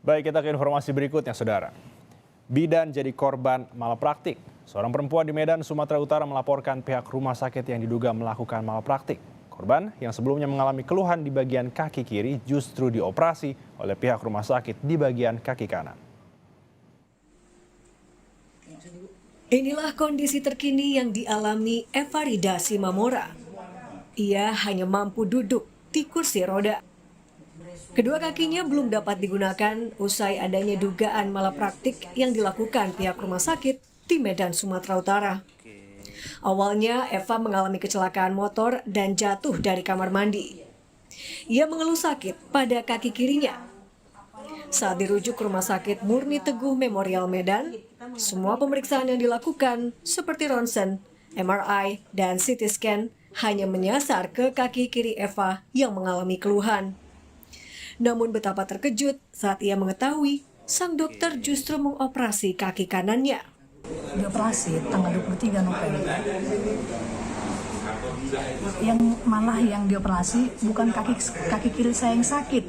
Baik, kita ke informasi berikutnya, Saudara. Bidan jadi korban malapraktik. Seorang perempuan di Medan, Sumatera Utara melaporkan pihak rumah sakit yang diduga melakukan malapraktik. Korban yang sebelumnya mengalami keluhan di bagian kaki kiri justru dioperasi oleh pihak rumah sakit di bagian kaki kanan. Inilah kondisi terkini yang dialami Eva Rida Simamora. Ia hanya mampu duduk di kursi roda. Kedua kakinya belum dapat digunakan usai adanya dugaan malapraktik yang dilakukan pihak rumah sakit di Medan, Sumatera Utara. Awalnya Eva mengalami kecelakaan motor dan jatuh dari kamar mandi. Ia mengeluh sakit pada kaki kirinya. Saat dirujuk ke Rumah Sakit Murni Teguh Memorial Medan, semua pemeriksaan yang dilakukan seperti ronsen, MRI, dan CT scan hanya menyasar ke kaki kiri Eva yang mengalami keluhan. Namun betapa terkejut saat ia mengetahui sang dokter justru mengoperasi kaki kanannya. Dioperasi tanggal 23 November. Yang dioperasi bukan kaki kiri saya yang sakit.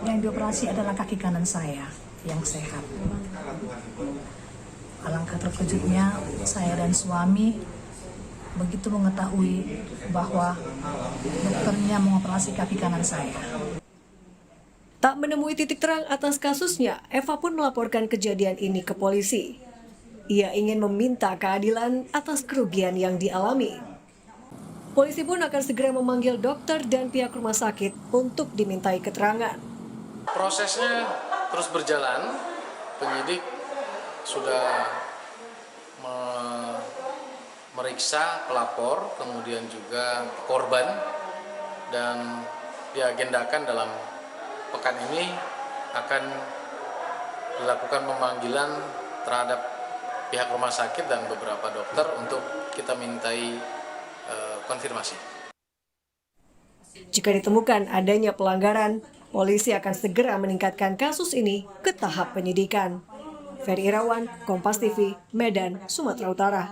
Yang dioperasi adalah kaki kanan saya yang sehat. Alangkah terkejutnya saya dan suami begitu mengetahui bahwa dokternya mengoperasi kaki kanan saya. Tak menemui titik terang atas kasusnya, Eva pun melaporkan kejadian ini ke polisi. Ia ingin meminta keadilan atas kerugian yang dialami. Polisi pun akan segera memanggil dokter dan pihak rumah sakit untuk dimintai keterangan. Prosesnya terus berjalan, penyidik sudah meriksa pelapor, kemudian juga korban, dan diagendakan dalam pekan ini akan dilakukan pemanggilan terhadap pihak rumah sakit dan beberapa dokter untuk kita mintai konfirmasi. Jika ditemukan adanya pelanggaran, polisi akan segera meningkatkan kasus ini ke tahap penyidikan. Ferry Irawan, Kompas TV, Medan, Sumatera Utara.